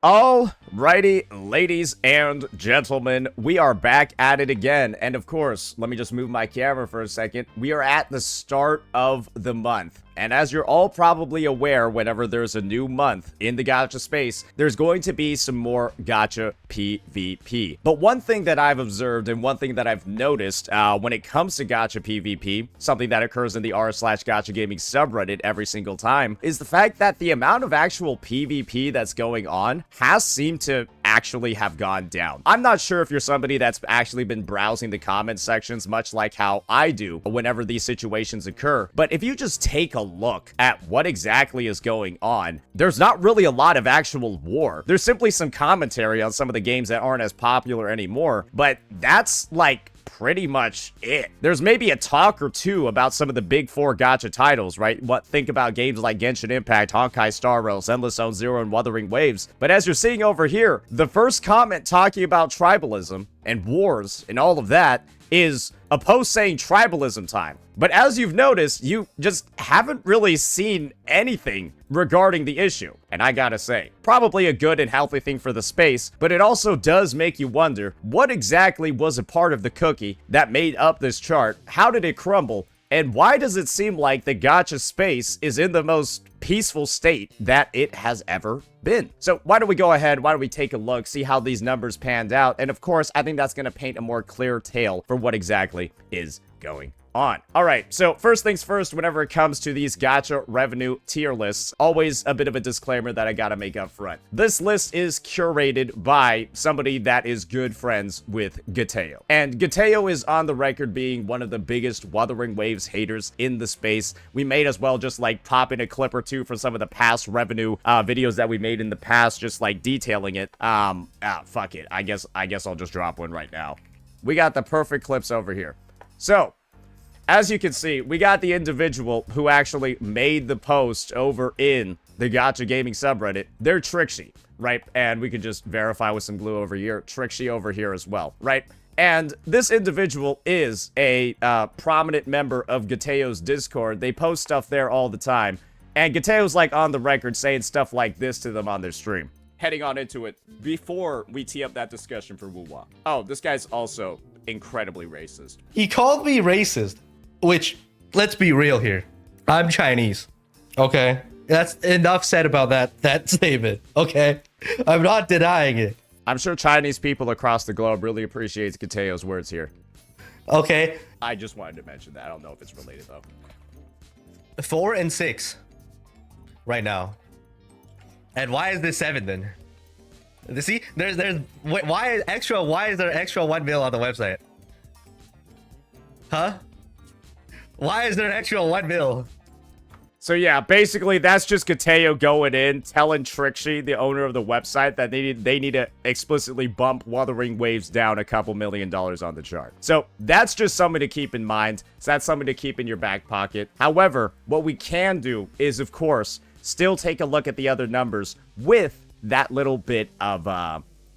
Alrighty, ladies and gentlemen, we are back at it again. And of course, let me just move my camera for a second. We are at the start of the month. And as you're all probably aware, whenever there's a new month in the gacha space, there's going to be some more gacha PvP. But one thing that I've observed and one thing that I've noticed when it comes to gacha PvP, something that occurs in the r/gacha gaming subreddit every single time, is the fact that the amount of actual PvP that's going on has seemed to actually have gone down. I'm not sure if you're somebody that's actually been browsing the comment sections much like how I do whenever these situations occur, but if you just take a look at what exactly is going on, there's not really a lot of actual war. There's simply some commentary on some of the games that aren't as popular anymore, but that's like pretty much it. There's maybe a talk or two about some of the big four gacha titles, right? Think about games like Genshin Impact, Honkai Star Rail, Endless Zone Zero, and Wuthering Waves. But as you're seeing over here, the first comment talking about tribalism and wars and all of that is a post saying tribalism time. But as you've noticed, you just haven't really seen anything regarding the issue. And I gotta say, probably a good and healthy thing for the space, but it also does make you wonder what exactly was a part of the cookie that made up this chart, how did it crumble, and why does it seem like the gacha space is in the most peaceful state that it has ever been? So why don't we go ahead, why don't we take a look, see how these numbers panned out, and of course, I think that's going to paint a more clear tale for what exactly is going on. Alright, so first things first, whenever it comes to these gacha revenue tier lists, always a bit of a disclaimer that I gotta make up front. This list is curated by somebody that is good friends with Gateo. And Gateo is on the record being one of the biggest Wuthering Waves haters in the space. We may as well just like pop in a clip or two for some of the past revenue videos that we made in the past, just like detailing it. Fuck it. I guess I'll just drop one right now. We got the perfect clips over here. So, as you can see, we got the individual who actually made the post over in the gacha gaming subreddit. They're Trixie, right? And we can just verify with some glue over here. Trixie over here as well, right? And this individual is a prominent member of Gateo's Discord. They post stuff there all the time. And Gateo's like on the record saying stuff like this to them on their stream. Heading on into it, before we tee up that discussion for Wuwa. Oh, this guy's also incredibly racist. He called me racist. Which, let's be real here. I'm Chinese. Okay? That's enough said about that statement. Okay? I'm not denying it. I'm sure Chinese people across the globe really appreciates Gateo's words here. Okay? I just wanted to mention that. I don't know if it's related, though. 4 and 6. Right now. And why is this 7 then? See? Why is there extra 1 mil on the website? Huh? Why is there an extra 1 mil? So yeah, basically that's just Gateo going in, telling Trixie, the owner of the website, that they need to explicitly bump Wuthering Waves down a couple $1 million on the chart. So that's just something to keep in mind. So that's something to keep in your back pocket. However, what we can do is, of course, still take a look at the other numbers with that little bit of,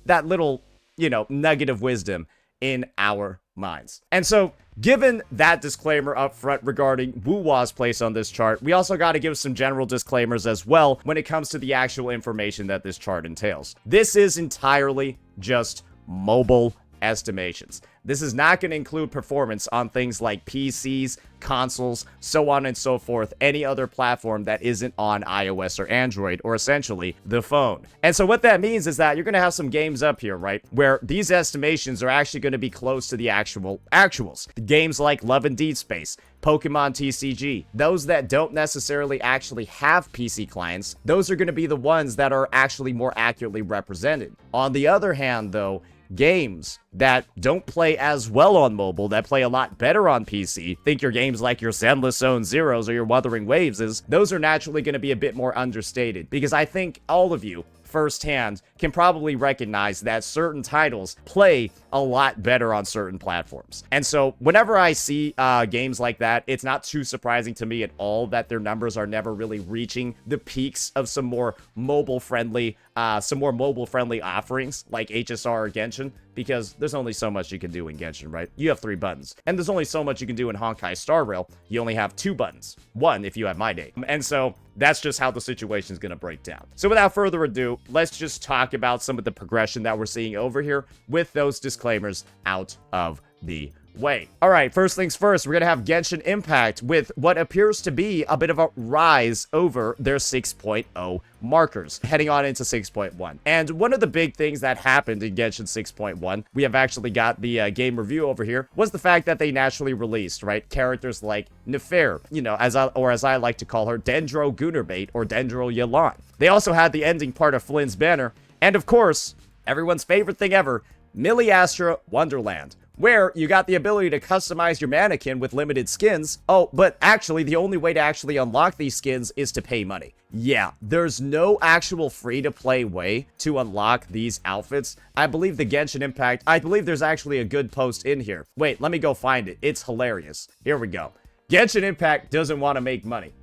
that little, nugget of wisdom in our minds. And so, given that disclaimer up front regarding Wuwa's place on this chart, we also got to give some general disclaimers as well when it comes to the actual information that this chart entails. This is entirely just mobile estimations. This is not going to include performance on things like PCs, consoles, so on and so forth, any other platform that isn't on iOS or Android, or essentially the phone. And so what that means is that you're going to have some games up here, right, where these estimations are actually going to be close to the actuals. Games like Love and Deed Space, Pokemon TCG, those that don't necessarily actually have PC clients, those are going to be the ones that are actually more accurately represented. On the other hand, though, games that don't play as well on mobile, that play a lot better on PC, think your games like your Endless Zone Zeros or your Wuthering Waves, those are naturally going to be a bit more understated, because I think all of you firsthand can probably recognize that certain titles play a lot better on certain platforms. And so whenever I see games like that, it's not too surprising to me at all that their numbers are never really reaching the peaks of some more mobile-friendly some more mobile-friendly offerings like HSR or Genshin, because there's only so much you can do in Genshin, right? You have 3 buttons. And there's only so much you can do in Honkai Star Rail. You only have 2 buttons. 1 if you have My Day. And so that's just how the situation is going to break down. So without further ado, let's just talk about some of the progression that we're seeing over here with those disclaimers out of the way. All right, first things first, we're going to have Genshin Impact with what appears to be a bit of a rise over their 6.0 markers, heading on into 6.1. And one of the big things that happened in Genshin 6.1, we have actually got the game review over here, was the fact that they naturally released, right, characters like Nefer, you know, as I like to call her, Dendro Gunnerbait or Dendro Yelan. They also had the ending part of Flynn's banner, and of course, everyone's favorite thing ever, Miliastra Wonderland, where you got the ability to customize your mannequin with limited skins. Oh, but actually, the only way to actually unlock these skins is to pay money. Yeah, there's no actual free-to-play way to unlock these outfits. I believe the Genshin Impact, I believe there's actually a good post in here. Wait, let me go find it. It's hilarious. Here we go. Genshin Impact doesn't want to make money.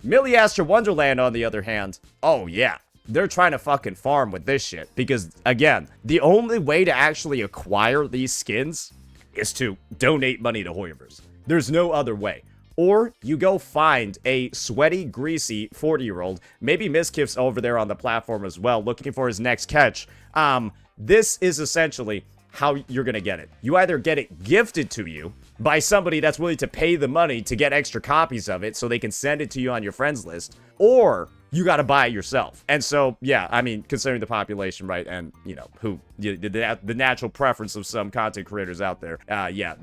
Miliastra Wonderland, on the other hand, oh yeah. They're trying to fucking farm with this shit. Because, again, the only way to actually acquire these skins is to donate money to Hoyoverse. There's no other way. Or you go find a sweaty, greasy 40-year-old, maybe Miskiff's over there on the platform as well, looking for his next catch. This is essentially how you're gonna get it. You either get it gifted to you by somebody that's willing to pay the money to get extra copies of it so they can send it to you on your friends list, or you gotta buy it yourself. And so, yeah, I mean, considering the population, right, and, you know, the natural preference of some content creators out there, yeah,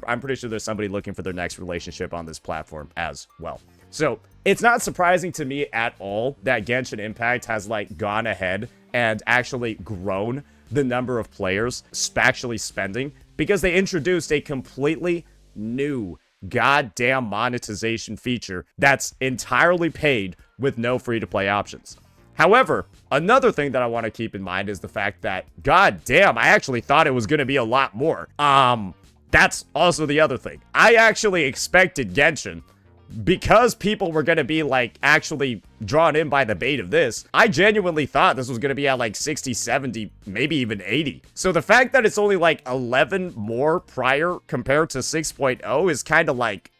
I'm pretty sure there's somebody looking for their next relationship on this platform as well. So, it's not surprising to me at all that Genshin Impact has, like, gone ahead and actually grown the number of players actually spending, because they introduced a completely new goddamn monetization feature that's entirely paid with no free-to-play options. However, another thing that I want to keep in mind is the fact that, goddamn, I actually thought it was going to be a lot more. That's also the other thing. I actually expected Genshin, because people were going to be, like, actually drawn in by the bait of this, I genuinely thought this was going to be at, like, 60, 70, maybe even 80. So the fact that it's only, like, 11 more prior compared to 6.0 is kind of like,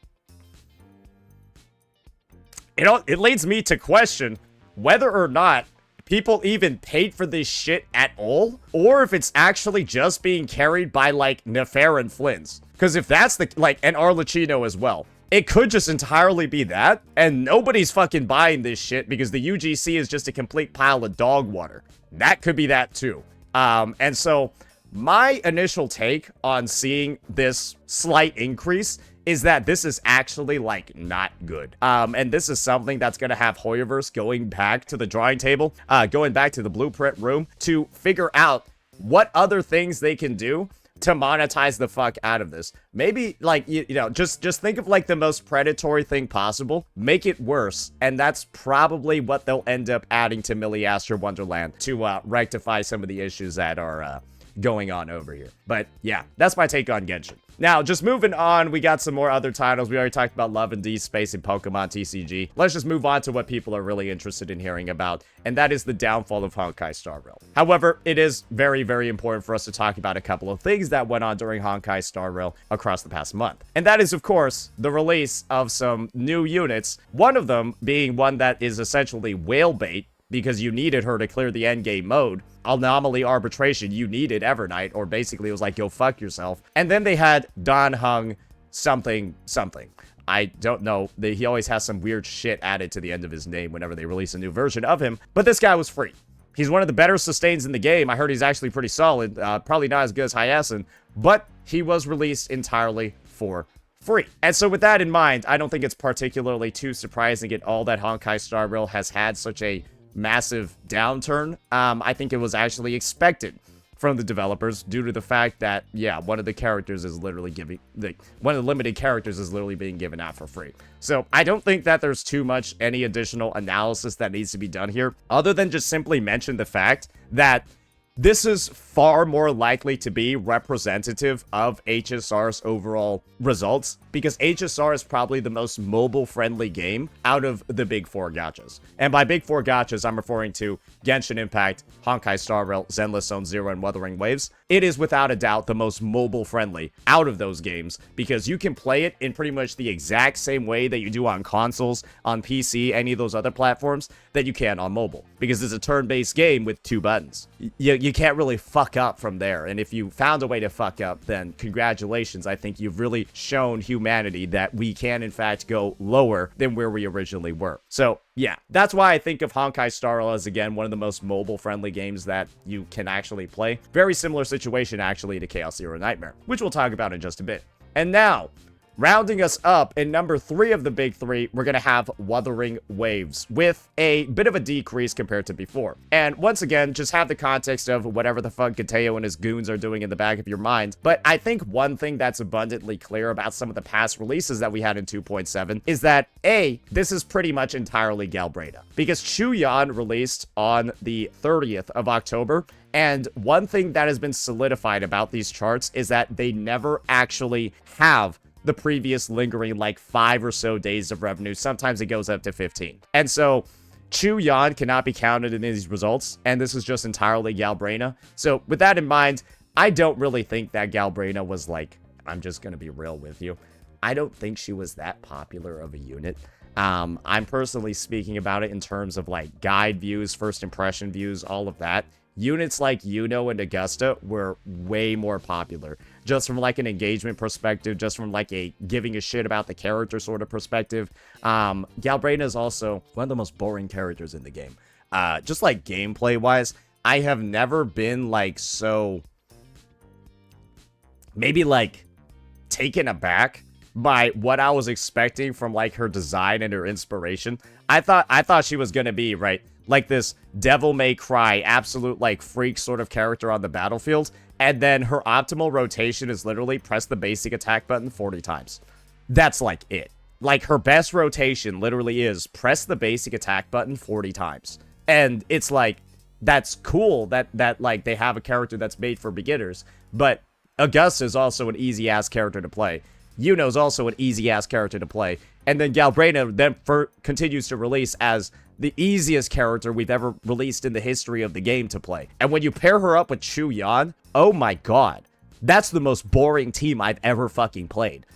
you know, it leads me to question whether or not people even paid for this shit at all, or if it's actually just being carried by, like, Nefer and Flynn's. Because if that's the, like, and Arlecchino as well, it could just entirely be that, and nobody's fucking buying this shit because the UGC is just a complete pile of dog water. That could be that too. And so, my initial take on seeing this slight increase is that this is actually, like, not good. And this is something that's gonna have Hoyoverse going back to the drawing table, going back to the blueprint room to figure out what other things they can do to monetize the fuck out of this. Maybe, like, you know, just think of, like, the most predatory thing possible, make it worse, and that's probably what they'll end up adding to Miliastra Wonderland to rectify some of the issues that are going on over here. But yeah, that's my take on Genshin. Now, just moving on, we got some more other titles. We already talked about Love and D Space and Pokemon TCG. Let's just move on to what people are really interested in hearing about, and that is the downfall of Honkai Star Rail. However, it is very, very important for us to talk about a couple of things that went on during Honkai Star Rail across the past month. And that is, of course, the release of some new units, one of them being one that is essentially whale bait, because you needed her to clear the endgame mode. Anomaly Arbitration, you needed Evernight, or basically it was like, go fuck yourself. And then they had Dan Heng something. I don't know. He always has some weird shit added to the end of his name whenever they release a new version of him. But this guy was free. He's one of the better sustains in the game. I heard he's actually pretty solid. Probably not as good as Hyacinth, but he was released entirely for free. And so with that in mind, I don't think it's particularly too surprising at all that Honkai Star Rail has had such a massive downturn. I think it was actually expected from the developers due to the fact that, yeah, one of the characters is literally one of the limited characters is literally being given out for free. So I don't think that there's too much any additional analysis that needs to be done here, other than just simply mention the fact that this is far more likely to be representative of HSR's overall results, because HSR is probably the most mobile-friendly game out of the big four gachas. And by big four gachas, I'm referring to Genshin Impact, Honkai Star Rail, Zenless Zone Zero, and Wuthering Waves. It is without a doubt the most mobile-friendly out of those games because you can play it in pretty much the exact same way that you do on consoles, on PC, any of those other platforms that you can on mobile. Because it's a turn-based game with 2 buttons. You can't really fuck up from there. And if you found a way to fuck up, then congratulations. I think you've really shown humanity that we can, in fact, go lower than where we originally were. So, yeah, that's why I think of Honkai Star Rail as, again, one of the most mobile-friendly games that you can actually play. Very similar situation, actually, to Chaos Zero Nightmare, which we'll talk about in just a bit. And now, rounding us up in number 3 of the big 3, we're going to have Wuthering Waves with a bit of a decrease compared to before. And once again, just have the context of whatever the fuck Gateo and his goons are doing in the back of your mind. But I think one thing that's abundantly clear about some of the past releases that we had in 2.7 is that A, this is pretty much entirely Galbraith. Because Chuyan released on the 30th of October, and one thing that has been solidified about these charts is that they never actually have the previous lingering like 5 or so days of revenue. Sometimes it goes up to 15. And so Chuyan cannot be counted in these results, and this is just entirely Galbraith. So with that in mind, I don't really think that Galbraith was like, I'm just gonna be real with you, I don't think she was that popular of a unit. I'm personally speaking about it in terms of like guide views, first impression views, all of that. Units like Yuno and Augusta were way more popular. Just from like an engagement perspective, just from like a giving a shit about the character sort of perspective. Galbraith is also one of the most boring characters in the game. Just like gameplay wise, I have never been like so maybe like taken aback by what I was expecting from like her design and her inspiration. I thought she was gonna be right like this Devil May Cry, absolute like freak sort of character on the battlefield, and then her optimal rotation is literally press the basic attack button 40 times. That's like it. Like her best rotation literally is press the basic attack button 40 times. And it's like, that's cool that like they have a character that's made for beginners, but Augusta is also an easy ass character to play. Yuno's also an easy ass character to play. And then Galbraith then continues to release as the easiest character we've ever released in the history of the game to play. And when you pair her up with Chuyan, oh my god, that's the most boring team I've ever fucking played.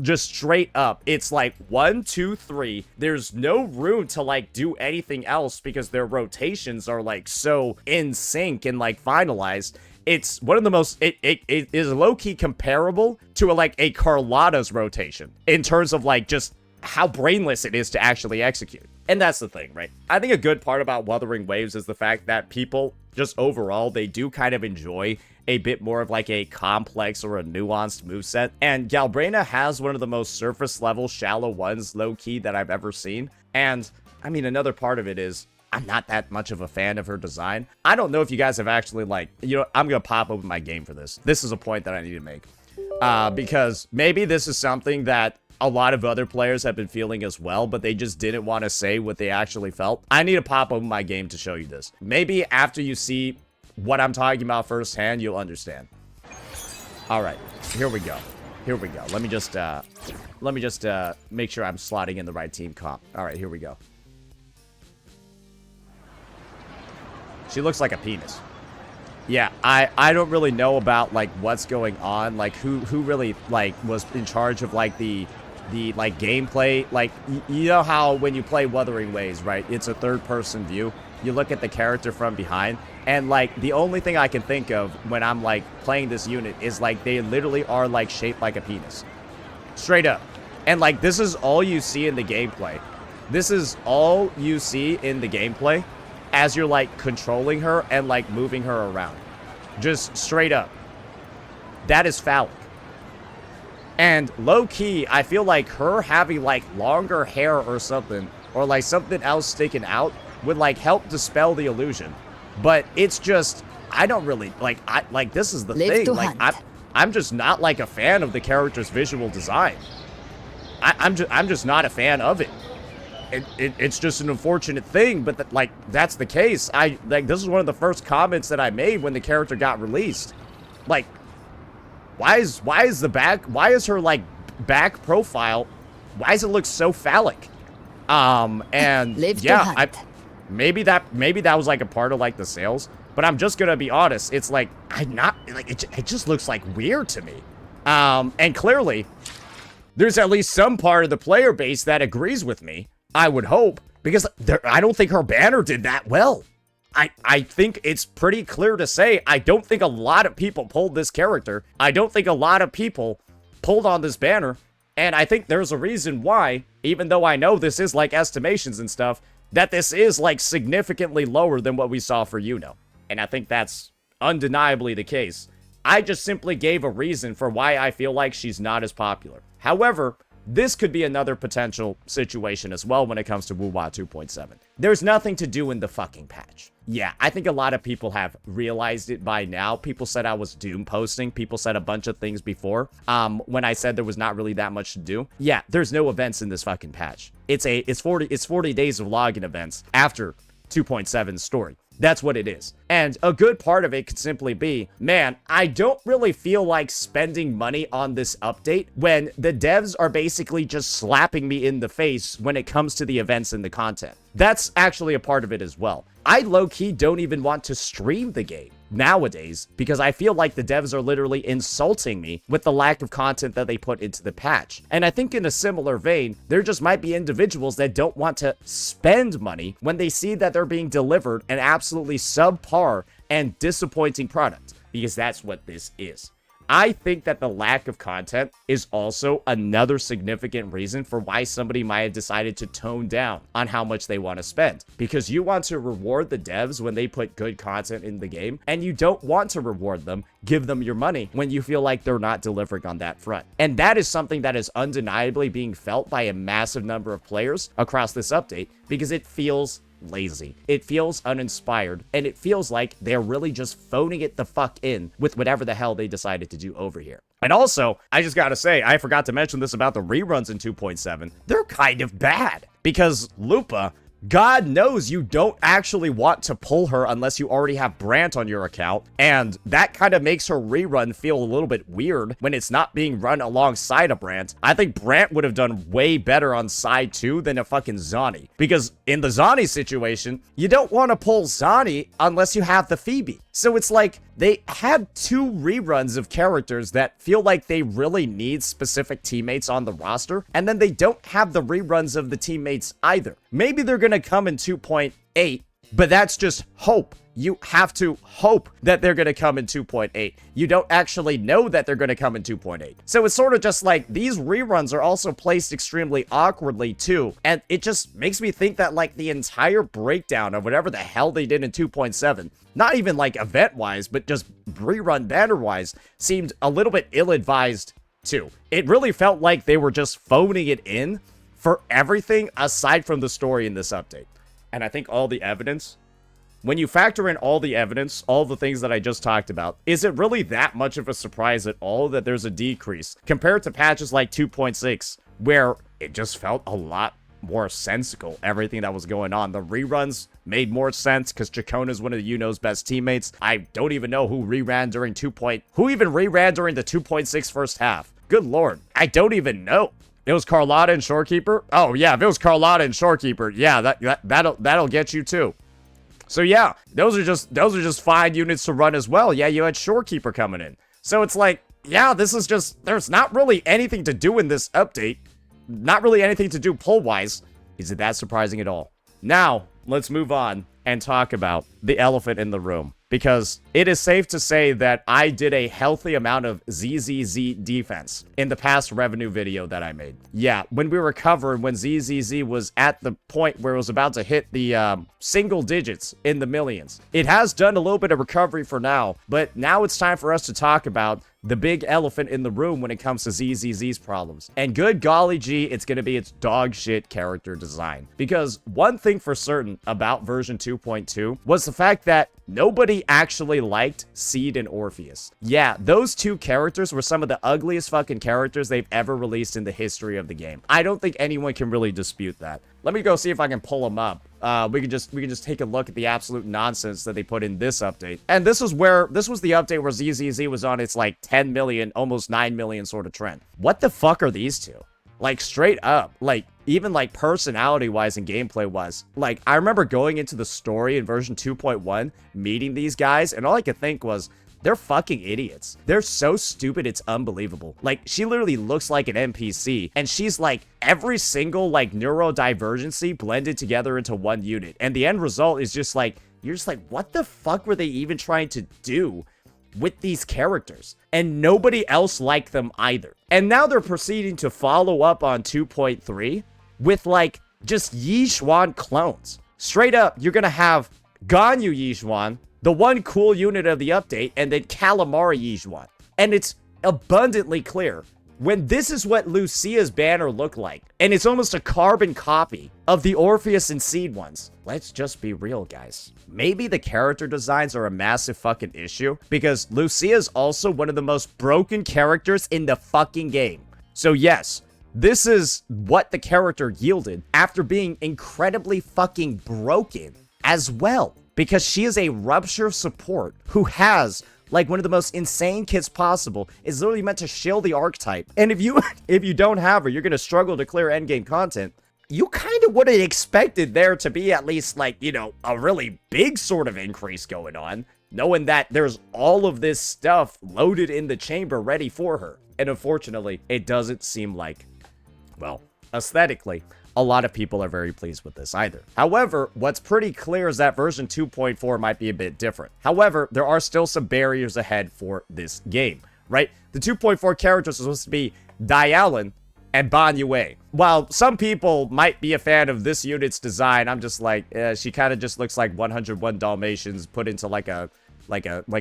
Just straight up, it's like 1, 2, 3. There's no room to like do anything else because their rotations are like so in sync and like finalized. It's one of the most, it is low-key comparable to a Carlotta's rotation in terms of like just how brainless it is to actually execute. And that's the thing, right? I think a good part about Wuthering Waves is the fact that people, just overall, they do kind of enjoy a bit more of like a complex or a nuanced moveset. And Galbraith has one of the most surface level, shallow ones, low-key, that I've ever seen. And, I mean, another part of it is, I'm not that much of a fan of her design. I don't know if you guys have actually, like, you know, I'm gonna pop open my game for this. This is a point that I need to make. Because maybe this is something that a lot of other players have been feeling as well, but they just didn't want to say what they actually felt. I need to pop open my game to show you this. Maybe after you see what I'm talking about firsthand, you'll understand. All right, here we go. Here we go. Let me just make sure I'm slotting in the right team comp. All right, here we go. She looks like a penis. Yeah, I don't really know about like what's going on, like who really like was in charge of like the like gameplay. Like you know how when you play Wuthering Waves, right? It's a third person view. You look at the character from behind, and like the only thing I can think of when I'm like playing this unit is like they literally are like shaped like a penis. Straight up. And like this is all you see in the gameplay. This is all you see in the gameplay as you're like controlling her and like moving her around. Just straight up. That is phallic. And low-key, I feel like her having like longer hair or something, or like something else sticking out, would like help dispel the illusion. But it's just, I don't really, like this is the thing. Like I'm just not like a fan of the character's visual design. I'm just not a fan of it. It's just an unfortunate thing, but like that's the case. This is one of the first comments that I made when the character got released. Like, why is her like back profile, why does it look so phallic? And Live to yeah, hunt. maybe that was like a part of like the sales, but I'm just gonna be honest. It's like, it just looks like weird to me. And clearly there's at least some part of the player base that agrees with me, I would hope, because I don't think her banner did that well. I think it's pretty clear to say, I don't think a lot of people pulled this character. I don't think a lot of people pulled on this banner. And I think there's a reason why, even though I know this is like estimations and stuff, that this is like significantly lower than what we saw for Yuno. And I think that's undeniably the case. I just simply gave a reason for why I feel like she's not as popular. However, this could be another potential situation as well when it comes to WuWa 2.7. There's nothing to do in the fucking patch. Yeah, I think a lot of people have realized it by now. People said I was doom posting. People said a bunch of things before. When I said there was not really that much to do. Yeah, there's no events in this fucking patch. It's 40 days of login events after 2.7's story. That's what it is. And a good part of it could simply be, man, I don't really feel like spending money on this update when the devs are basically just slapping me in the face when it comes to the events and the content. That's actually a part of it as well. I low-key don't even want to stream the game nowadays because I feel like the devs are literally insulting me with the lack of content that they put into the patch. And I think in a similar vein, there just might be individuals that don't want to spend money when they see that they're being delivered an absolutely subpar and disappointing product, because that's what this is. I think that the lack of content is also another significant reason for why somebody might have decided to tone down on how much they want to spend. Because you want to reward the devs when they put good content in the game, and you don't want to reward them, give them your money, when you feel like they're not delivering on that front. And that is something that is undeniably being felt by a massive number of players across this update, because it feels lazy. It feels uninspired, and it feels like they're really just phoning it the fuck in with whatever the hell they decided to do over here. And also, I just gotta say, I forgot to mention this about the reruns in 2.7. They're kind of bad, because Lupa, God knows you don't actually want to pull her unless you already have Brant on your account, and that kind of makes her rerun feel a little bit weird when it's not being run alongside a Brant. I think Brant would have done way better on side 2 than a fucking Zani, because in the Zani situation, you don't want to pull Zani unless you have the Phoebe. So it's like, they had 2 reruns of characters that feel like they really need specific teammates on the roster, and then they don't have the reruns of the teammates either. Maybe they're gonna come in 2.8, but that's just hope. You have to hope that they're going to come in 2.8. You don't actually know that they're going to come in 2.8. So it's sort of just like, these reruns are also placed extremely awkwardly too. And it just makes me think that like the entire breakdown of whatever the hell they did in 2.7, not even like event-wise, but just rerun banner-wise, seemed a little bit ill-advised too. It really felt like they were just phoning it in for everything aside from the story in this update. And I think all the evidence, when you factor in all the evidence, all the things that I just talked about, is it really that much of a surprise at all that there's a decrease compared to patches like 2.6, where it just felt a lot more sensical, everything that was going on. The reruns made more sense because Chacona is one of the Yuno's best teammates. I don't even know who reran during who even reran during the 2.6 first half. Good lord, I don't even know. It was Carlotta and Shorekeeper? Oh yeah, if it was Carlotta and Shorekeeper, yeah, that'll get you too. So yeah, those are just fine units to run as well. Yeah, you had Shorekeeper coming in. So it's like, yeah, this is just, there's not really anything to do in this update. Not really anything to do pull-wise. Is it that surprising at all? Now, let's move on and talk about the elephant in the room. Because it is safe to say that I did a healthy amount of ZZZ defense in the past revenue video that I made. Yeah, when we were covering when ZZZ was at the point where it was about to hit the single digits in the millions. It has done a little bit of recovery for now, but now it's time for us to talk about the big elephant in the room when it comes to ZZZ's problems. And good golly gee, it's gonna be its dog shit character design. Because one thing for certain about version 2.2 was the fact that nobody actually liked Seed and Orpheus. Yeah, those two characters were some of the ugliest fucking characters they've ever released in the history of the game. I don't think anyone can really dispute that. Let me go see if I can pull them up. we can just take a look at the absolute nonsense that they put in this update. And this was the update where ZZZ was on its like 10 million, almost 9 million sort of trend. What the fuck are these two? Like, straight up, like, even, like, personality-wise and gameplay-wise. Like, I remember going into the story in version 2.1, meeting these guys, and all I could think was, they're fucking idiots. They're so stupid, it's unbelievable. Like, she literally looks like an NPC, and she's, like, every single, like, neurodivergency blended together into one unit. And the end result is just, like, you're just like, what the fuck were they even trying to do with these characters? And nobody else liked them either. And now they're proceeding to follow up on 2.3 with like just Yixuan clones. Straight up, you're gonna have Ganyu Yixuan, the one cool unit of the update, and then Calamari Yixuan. And it's abundantly clear when this is what Lucia's banner looked like, and it's almost a carbon copy of the Orpheus and Seed ones. Let's just be real, guys. Maybe the character designs are a massive fucking issue, because Lucia's also one of the most broken characters in the fucking game. So yes, this is what the character yielded after being incredibly fucking broken as well, because she is a rupture support who has like one of the most insane kits possible, is literally meant to shield the archetype. And if you don't have her, you're gonna struggle to clear endgame content. You kind of would have expected there to be at least like, you know, a really big sort of increase going on, knowing that there's all of this stuff loaded in the chamber ready for her. And unfortunately, it doesn't seem like, well, aesthetically, a lot of people are very pleased with this either. However, what's pretty clear is that version 2.4 might be a bit different. However, there are still some barriers ahead for this game, right? The 2.4 characters are supposed to be Dialan and Ban Yue. While some people might be a fan of this unit's design, I'm just like, she kind of just looks like 101 Dalmatians put into like a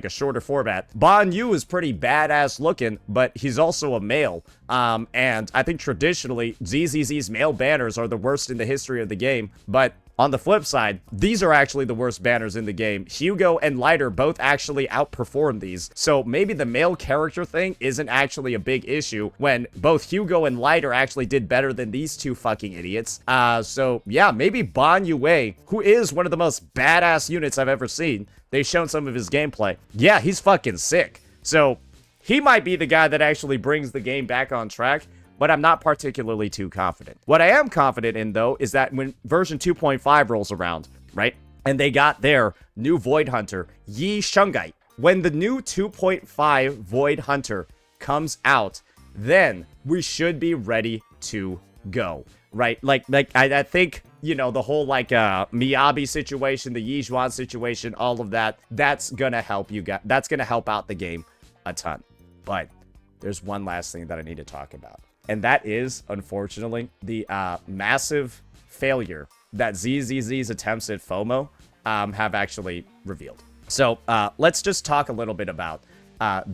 shorter format. Ban Yu is pretty badass looking, but he's also a male. And I think traditionally, ZZZ's male banners are the worst in the history of the game. But on the flip side, these are actually the worst banners in the game. Hugo and Lighter both actually outperform these. So maybe the male character thing isn't actually a big issue when both Hugo and Lighter actually did better than these two fucking idiots. So yeah, maybe Ban Yue, who is one of the most badass units I've ever seen. They've shown some of his gameplay. Yeah, he's fucking sick. So he might be the guy that actually brings the game back on track, but I'm not particularly too confident. What I am confident in, though, is that when version 2.5 rolls around, right, and they got their new Void Hunter, Yi Shungai, when the new 2.5 Void Hunter comes out, then we should be ready to go, right? Like I think, you know, the whole like Miyabi situation, the Yixuan situation, all of that, that's gonna help you guys. That's gonna help out the game a ton. But there's one last thing that I need to talk about. And that is, unfortunately, the massive failure that ZZZ's attempts at FOMO have actually revealed. So let's just talk a little bit about I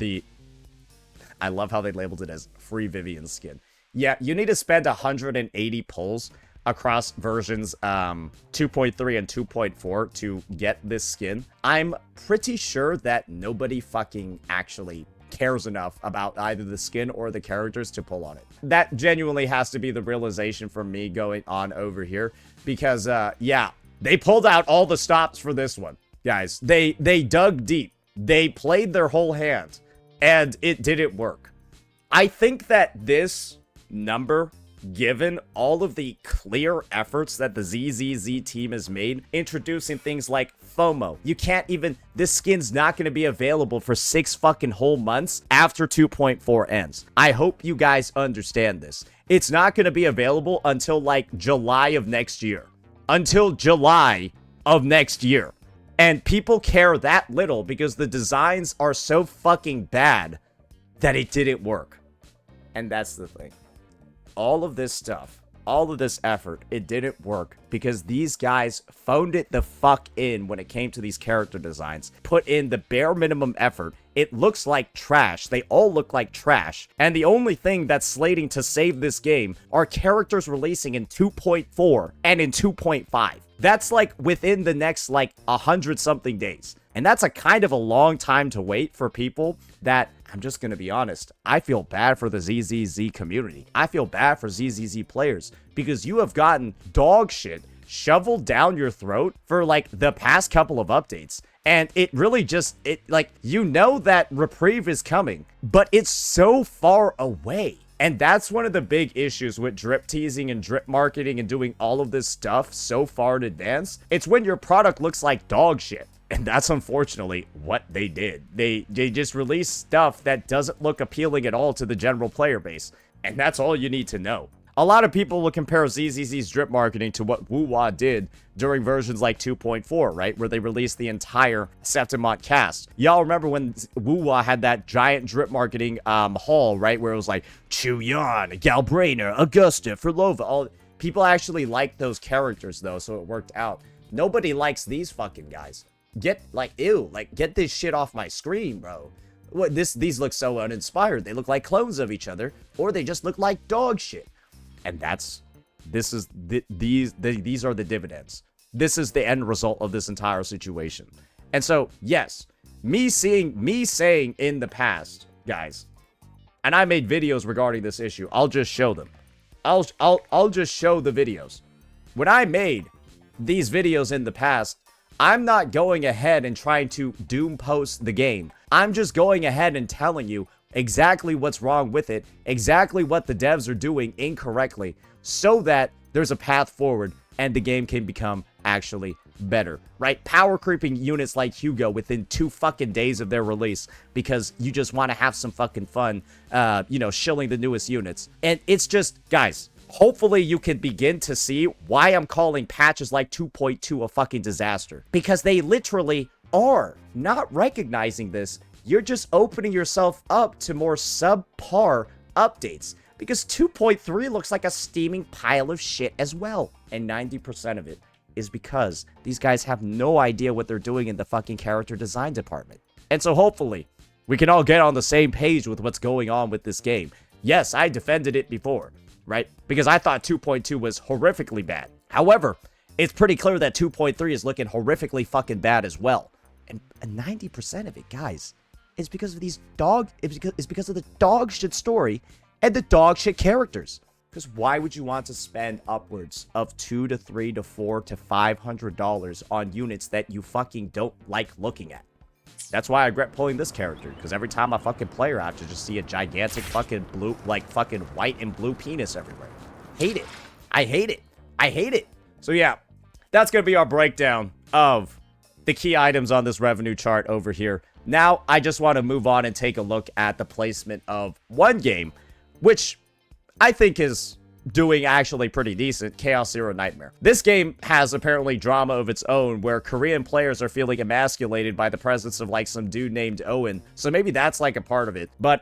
love how they labeled it as free Vivian skin. Yeah, you need to spend 180 pulls across versions 2.3 and 2.4 to get this skin. I'm pretty sure that nobody fucking actually cares enough about either the skin or the characters to pull on it. That genuinely has to be the realization from me going on over here, because yeah, they pulled out all the stops for this one, guys. They dug deep. They played their whole hand, and it didn't work. I think that this number, given all of the clear efforts that the ZZZ team has made, introducing things like FOMO. You can't even, this skin's not going to be available for 6 fucking whole months after 2.4 ends. I hope you guys understand this. It's not going to be available until like July of next year. Until July of next year. And people care that little because the designs are so fucking bad that it didn't work. And that's the thing. All of this stuff, all of this effort, it didn't work because these guys phoned it the fuck in when it came to these character designs. Put in the bare minimum effort. It looks like trash. They all look like trash. And the only thing that's slating to save this game are characters releasing in 2.4 and in 2.5. That's like within the next like 100 something days. And that's a kind of a long time to wait for people that, I'm just going to be honest, I feel bad for the ZZZ community. I feel bad for ZZZ players because you have gotten dog shit shoveled down your throat for like the past couple of updates. And it really just, like, you know that reprieve is coming, but it's so far away. And that's one of the big issues with drip teasing and drip marketing and doing all of this stuff so far in advance. It's when your product looks like dog shit. And that's unfortunately what they did. They just released stuff that doesn't look appealing at all to the general player base. And that's all you need to know. A lot of people will compare ZZZ's drip marketing to what Wuwa did during versions like 2.4, right? Where they released the entire Septimont cast. Y'all remember when Wuwa had that giant drip marketing haul, right? Where it was like, Chuyan, Galbrainer, Augusta, Furlova. All people actually liked those characters though, so it worked out. Nobody likes these fucking guys. Get, like, ew, like, get this shit off my screen, bro. What, these look so uninspired. They look like clones of each other, or they just look like dog shit. And these are the dividends. This is the end result of this entire situation. And so, yes, me saying in the past, guys, and I made videos regarding this issue. I'll just show them. I'll just show the videos. When I made these videos in the past, I'm not going ahead and trying to doom post the game. I'm just going ahead and telling you exactly what's wrong with it, exactly what the devs are doing incorrectly, so that there's a path forward and the game can become actually better, right? Power creeping units like Hugo within 2 fucking days of their release because you just want to have some fucking fun, shilling the newest units. And it's just, guys, hopefully you can begin to see why I'm calling patches like 2.2 a fucking disaster. Because they literally are not recognizing this. You're just opening yourself up to more subpar updates. Because 2.3 looks like a steaming pile of shit as well. And 90% of it is because these guys have no idea what they're doing in the fucking character design department. And so hopefully we can all get on the same page with what's going on with this game. Yes, I defended it before, right? Because I thought 2.2 was horrifically bad. However, it's pretty clear that 2.3 is looking horrifically fucking bad as well. And 90% of it, guys, is because of it's because of the dog shit story and the dog shit characters. Because why would you want to spend upwards of $200 to $300 to $400 to $500 on units that you fucking don't like looking at? That's why I regret pulling this character, because every time I fucking play her, I have to just see a gigantic fucking blue, like fucking white and blue penis everywhere. Hate it. I hate it. I hate it. So yeah, that's going to be our breakdown of the key items on this revenue chart over here. Now, I just want to move on and take a look at the placement of one game, which I think is doing actually pretty decent, Chaos Zero Nightmare. This game has apparently drama of its own where Korean players are feeling emasculated by the presence of like some dude named Owen. So maybe that's like a part of it. But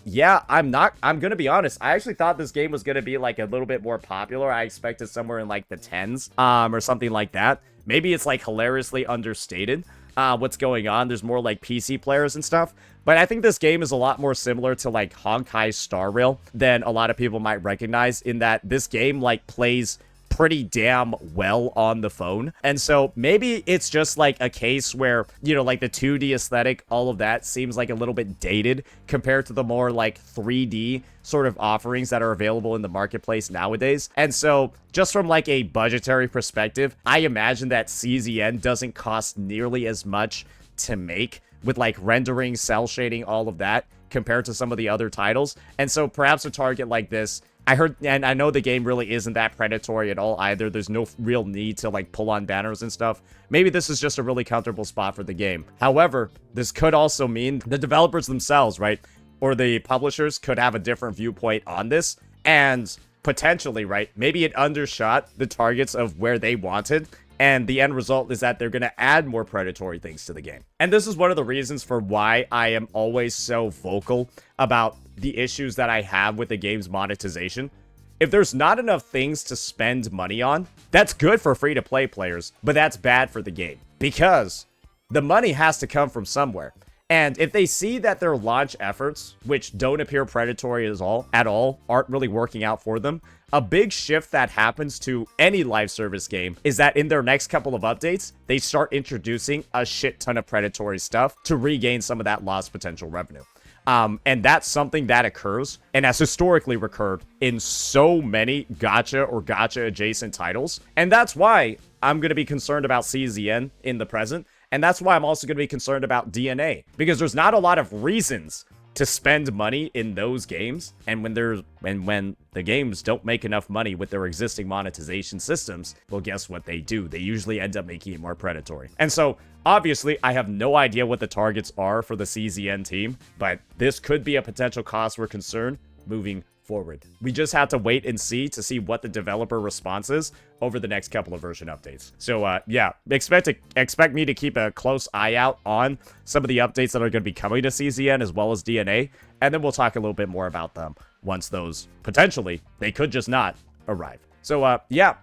yeah, I'm gonna be honest. I actually thought this game was gonna be like a little bit more popular. I expected somewhere in like the 10s or something like that. Maybe it's like hilariously understated what's going on. There's more like PC players and stuff. But I think this game is a lot more similar to like Honkai Star Rail than a lot of people might recognize, in that this game like plays pretty damn well on the phone. And so maybe it's just like a case where, you know, like the 2D aesthetic, all of that seems like a little bit dated compared to the more like 3D sort of offerings that are available in the marketplace nowadays. And so just from like a budgetary perspective, I imagine that CZN doesn't cost nearly as much to make, with like rendering, cell shading, all of that, compared to some of the other titles. And so perhaps a target like this, I heard, and I know the game really isn't that predatory at all either. There's no real need to like pull on banners and stuff. Maybe this is just a really comfortable spot for the game. However, this could also mean the developers themselves, right, or the publishers could have a different viewpoint on this, and potentially, right, maybe it undershot the targets of where they wanted. And the end result is that they're going to add more predatory things to the game. And this is one of the reasons for why I am always so vocal about the issues that I have with the game's monetization. If there's not enough things to spend money on, that's good for free-to-play players, but that's bad for the game. Because the money has to come from somewhere. And if they see that their launch efforts, which don't appear predatory at all, aren't really working out for them, a big shift that happens to any live service game is that in their next couple of updates, they start introducing a shit ton of predatory stuff to regain some of that lost potential revenue. And that's something that occurs and has historically recurred in so many gacha or gacha adjacent titles. And that's why I'm going to be concerned about CZN in the present. And that's why I'm also going to be concerned about DNA, because there's not a lot of reasons to spend money in those games. And when the games don't make enough money with their existing monetization systems, well, guess what they do? They usually end up making it more predatory. And so obviously I have no idea what the targets are for the CZN team, but this could be a potential cause for concern moving forward. We just have to wait and see to see what the developer response is over the next couple of version updates. So yeah, expect me to keep a close eye out on some of the updates that are going to be coming to CZN as well as DNA, and then we'll talk a little bit more about them once those potentially, they could just not arrive. So yeah,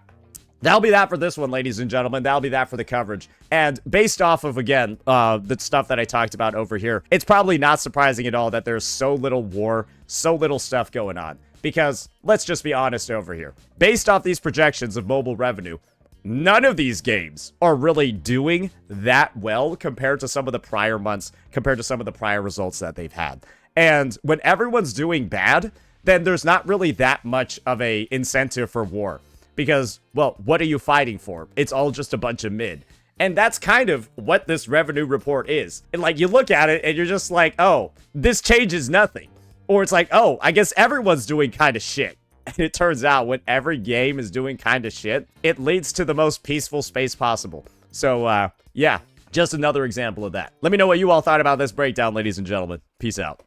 that'll be that for this one, ladies and gentlemen. That'll be that for the coverage. And based off of, again, the stuff that I talked about over here, it's probably not surprising at all that there's so little war, so little stuff going on. Because, let's just be honest over here. Based off these projections of mobile revenue, none of these games are really doing that well compared to some of the prior months, compared to some of the prior results that they've had. And when everyone's doing bad, then there's not really that much of a incentive for war. Because, well, what are you fighting for? It's all just a bunch of mid. And that's kind of what this revenue report is. And, like, you look at it and you're just like, oh, this changes nothing. Or it's like, oh, I guess everyone's doing kind of shit. And it turns out when every game is doing kind of shit, it leads to the most peaceful space possible. So, yeah, just another example of that. Let me know what you all thought about this breakdown, ladies and gentlemen. Peace out.